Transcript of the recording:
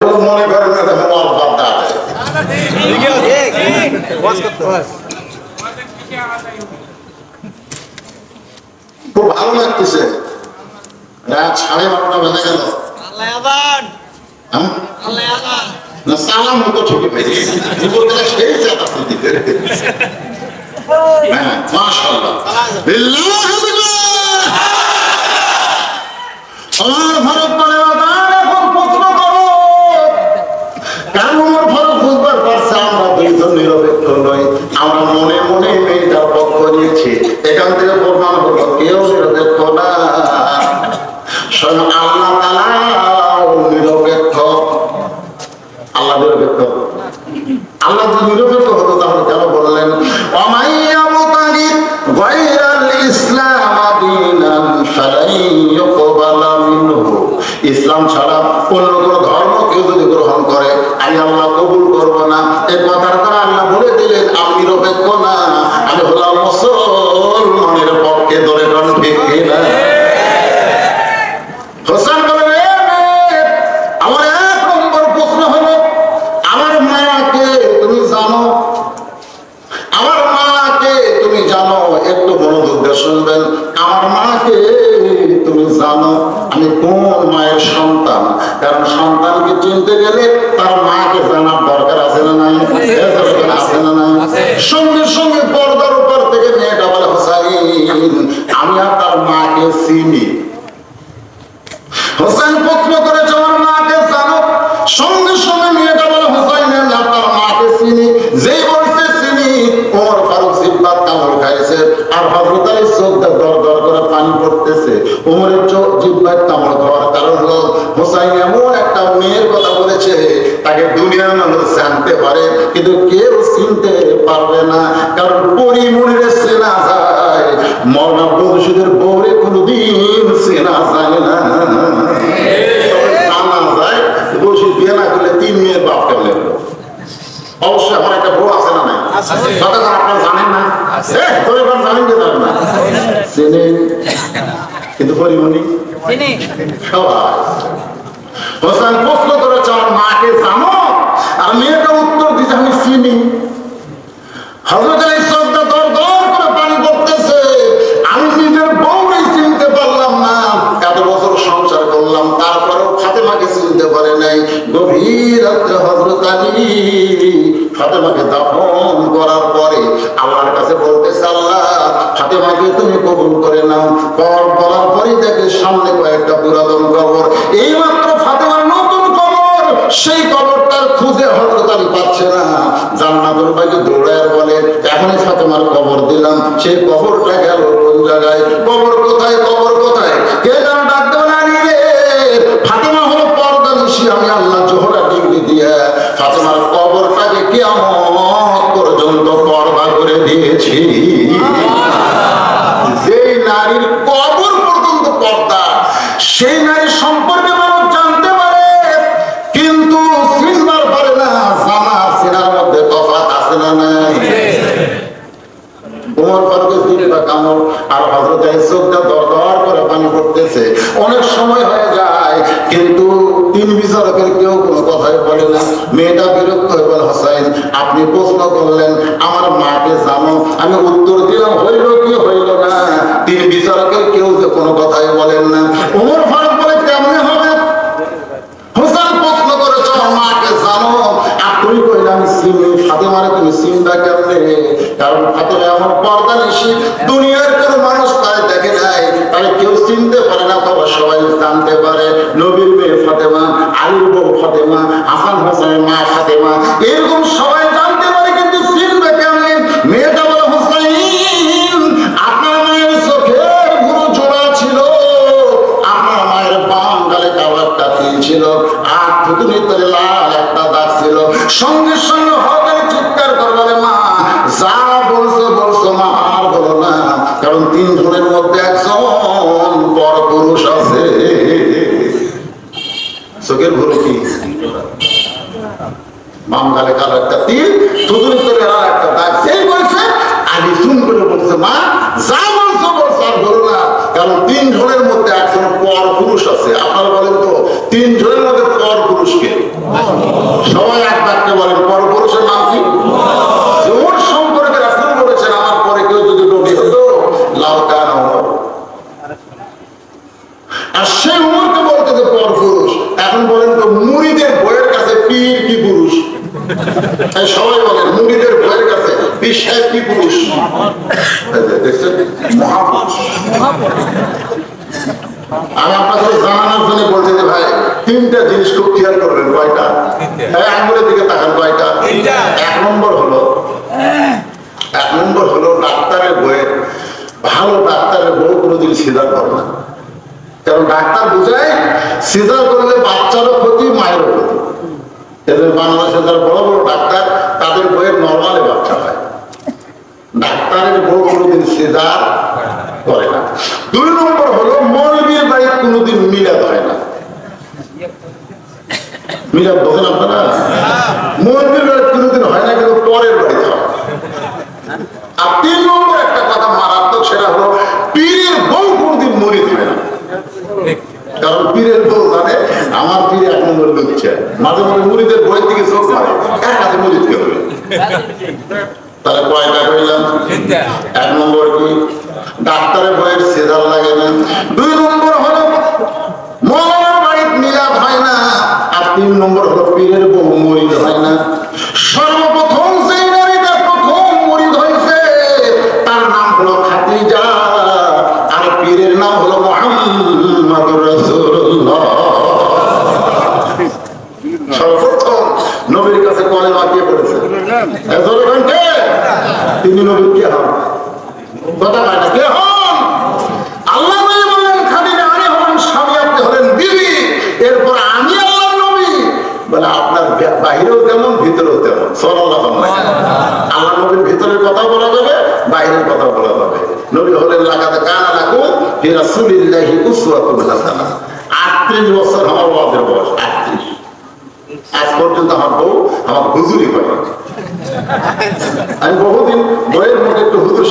মনে করেন না দেখো আল্লাহ দাঁড়ায় খুব ভালো লাগতেছে। রাত 12:30 বেজে গেল। না সালাম তো ঠিকই পেয়েছি, সেই চালাতে দিতে। হ্যাঁ মাশাআল্লাহ। আমার ভারত মানে এখন প্রশ্ন করো কেন আমার ভারত বুঝবার পারছে আমরা দুইজন নিরপেক্ষ নই, আমরা মনে মনে মেয়েটার পক্ষ নিয়েছি। এখান থেকে প্রমাণ হলো কেউ নিরপেক্ষ না, স্বয়ং আল্লাহ তাআলাও নিরপেক্ষ। আল্লাহ নিরপেক্ষ। আল্লাহ যদি নিরপেক্ষ হতো তাহলে কেন বললেন ওয়ামাইয়াবতাগি গায়রাল ইসলাম দীনান ফালাই ইউকবালা মিনহু, ইসলাম ছাড়া অন্য কোনো ধর্ম কেউ যদি গ্রহণ করে আমি আল্লাহ কবুল করব না। এই কথার দ্বারা আল্লাহ বলে দিলেন আমি নিরপেক্ষ না, আমি হলাম মুসলমানের পক্ষে। ধরে কোন ঠিক কিনা? হোসেন বলেন আমার এক নম্বর প্রশ্ন হলো আমার মাকে তুমি জানো? আমার মাকে তুমি জানো? একটু মনোযোগ দিয়ে শুনবেন। আমার মাকে তুমি জানো? আমি কোন মায়ের সন্তান? কারণ সন্তানকে চিনতে গেলে তার মাকে জানার দরকার আছে না নাই? আছে না নাই? সঙ্গে সঙ্গে পর্দার উপর থেকে মেয়েটা বলে হোসাইন আমি আর তার মাকে চিনি। হোসেন প্রশ্ন করেছে আমার মাকে জানো? সঙ্গে সঙ্গে মেয়েটা বলে হোসাইন আর তার মাকে চিনি। যেই বলতে চিনি ওমর ফারুক জিব্বাত কামড় খাইছে আর হযরত আলী চোখটা দর দর করে পানি পড়তেছে। ওমরের চোখ জিব্বাত কামড় খাওয়ার কারণ হলো হোসাইন এমন একটা মেয়ের কথা বলেছে তাকে দুনিয়ার মানুষ জানতে পারে কিন্তু কেউ চিনতে পারবে না, কারণ পরিমণিরে চেনা যায়, মওলানা বংশীদের বউরে কোনোদিন চেনা যায় না। বিয়ে না করলে 3 মেয়ের বাপ কেমন? অবশ্যই আমার একটা বউ আছে না নাই? আপনারা জানেন না? জানেন যে জানেন না? কিন্তু পরিমণি সবাই। হোসেন প্রশ্ন করেছে আমার মাকে জানো? আর মেয়েটা উত্তর দিতে আমি চিনি। হযরত আলী শ্রদ্ধা দর দর করে পানি পড়তেছে। আমি নিজের বউই চিনতে পারলাম না, এত বছর সংসার করলাম তারপরেও ফাতেমাকে চিনতে পারে নাই। গভীর রাত্রে হযরত আলী ফাতেমাকে দাফন করার পরে আল্লাহর কাছে বলতেছে আল্লাহ ফাতেমাকে তুমি কবুল করে নাও। কবর বলার পরে দেখে সামনে কয়েকটা পুরাতন কবর, এইমাত্র ফাতেমার নতুন কবর, সেই কবরটার খুঁজে হযরত আলী পাচ্ছে না। জান্নাতুল বাগে দৌড়ায় বলে এখনই ফাতেমার কবর দিলাম, সেই কবরটা গেল কোন জায়গায়? কবর কোথায়? কবর কোথায়? কে যেন ডাক দেবে না রে ফাতেমা হলো পর্দা নিশি, আমি আল্লাহ জোহরা ডিগ্রি দিয়ে ফাতেমার কবরটাকে কিয়ামত পর্যন্ত পর্দা করে দিয়েছি। যেই নারীর কবর পর্যন্ত পর্দা, সেই নারীর সম্পর্কে মানুষ জানতে পারে কিন্তু চিনবার পারে না। জানা চেনার মধ্যে তফাৎ আছে না নাই? ওমর ফারুকের দিনটা কামড় আর হযরত আলী চোখটা দর দর করে পানি পড়তেছে। অনেক সময় হয়ে যায় কিন্তু 3 বিচারকের কেউ কোনো কথাই বলে না। মেয়েটা বিরক্ত হয়ে বলে হোসেন আপনি প্রশ্ন করলেন আমার মাকে জানো? আমি উত্তর দিলাম হইল কি হইল না, 3 বিচারকের কেউ যে কোনো কথাই বলেন না। ওমর ফারুক বলে কেমনে হবে? হোসেন প্রশ্ন করেছে আমার মাকে জানো? আর তুমি কইলে আমি চিনি। ফাতেমারে তুমি চিনবা কেমনে? কারণ ফাতেমা আমার পর্দা নিশি, দুনিয়ার কোনো মানুষ তাই দেখে নাই, তাহলে কেউ চিনতে পারে না, তবে সবাই জানতে পারে নবীর মেয়ে ফাতেমা, আলীর বউ ফাতেমা, হাসান হোসেনের মা ফাতেমা, এরকম সবাই জানতে পারে কিন্তু চিনবে কেমনে? মেয়েটা বলে হোসেন আপনার মায়ের চোখের ভুরু জোড়া ছিল, আপনার মায়ের বাম গালে কাবারটা ছিল, আর থুতুনির তলে লাল একটা দাগ ছিল। সঙ্গে সঙ্গে হঠাৎ চিৎকার করে বলে মা যা বলছো বলছো মা আর বলো না, কারণ 3 জনের মধ্যে একজন পরপুরুষ আছে। চোখের ভুরু কি? বাম গালে কালো একটা তিল, থুতুনির তলে লাল একটা দাগ। সেই বলছে আলী শুন করে বলছে মা যা বলছো বলছো আর বলো না, কারণ 3 জনের মধ্যে একজন পরপুরুষ আছে। আপনারা বলেন তো 3 জনের মধ্যে পরপুরুষ কে? সবাই এক বাক্যে বলেন, পরপুরুষের নাম কি? ওর সম্পর্কে রাসূল বলেছেন, আমার পরে কেউ যদি নবী হতো লাউ কানা ওমর। আর সেই উমরকে বলতে যে পরপুরুষ। এখন বলেন তো মুরিদের বইয়ের কাছে পীর কি পুরুষ? সবাই বলেন মুরিদের বইয়ের কাছে পীর সাহেব কি পুরুষ? দেখছেন, মহাপুরুষ। আমি আপনাদের জানানোর জন্য বলছি যে ভাই, তিনটা জিনিস খুব খেয়াল করবেন। কয়টা? আঙ্গুলের দিকে তাকান। কয়টা? এক নম্বর হলো ডাক্তারের বইয়ে, ভালো ডাক্তারের বউ কোনোদিন সিজার করে না। কারণ ডাক্তার বুঝায় সিজার করলে বাচ্চারও ক্ষতি, মায়েরও ক্ষতি। এদের বাংলাদেশের যারা বড় বড় ডাক্তার, তাদের বইয়ের নর্মালে বাচ্চা হয়। ডাক্তারের বউ কোনোদিন সিজার করে না। দুই নম্বর হলো মৌলবীর বাড়ির কোনোদিন মিলাদ হয় না। মিলাদ বোঝেন আপনারা? মৌলবীর বাড়ির কোনোদিন হয় না, কিন্তু পরের বাড়িতে হয়। আর তিন নম্বর একটা কথা মারাত্মক, সেটা হলো পীরের বউ কোনোদিন মরিদ হয় না। কারণ পীরের বউ জানে আমার পীর এক নম্বর লুচ্ছে, মাঝে মাঝে মুরিদের বইয়ের দিকে চোখ মারে, এক হাতে মরিদকে হবে। তাহলে কয়টা কইলাম? এক নম্বর কি ডাক্তারের বইয়ের সিজার লাগে না। দুই নম্বর হলো মৌলানার বাড়িতে মিলাদ হয় না। আর তিন নম্বর হলো পীরের বউ মরিদ হয় না। সর্বপ্রথম যে নারীটা প্রথম মরিদ হয়েছে তার নাম হলো খাদিজা, আর পীরের নাম হলো মুহাম্মদুর রাসূলুল্লাহ। সর্বপ্রথম নবীর কাছে কলেমা কে পড়েছে? তিনি নবীর কে হন? কথা পায় না, কে হন? আল্লাহ নবী বললেন খাদিজা আমি হলাম স্বামী, আপনি হলেন বিবি। এরপর আমি আল্লাহর নবী বলে আপনার বাহিরেও তেমন ভিতরেও তেমন। সাল্লাল্লাহু আলাইহি ওয়াসাল্লাম। আল্লাহ নবীর ভিতরের কথা বলা যাবে, বাহিরের কথা বলা যাবে। নবী হলেন লাকাদ কানা লাকুম ফি রাসূলিল্লাহি উসওয়াতুন হাসানাহ। 38 বছর আমার ওয়াজের বয়স, 38। আজ পর্যন্ত আমার বউ আমার হুজুরি হয়। আমি বহুদিন বইয়ের মুখে একটু হুজুর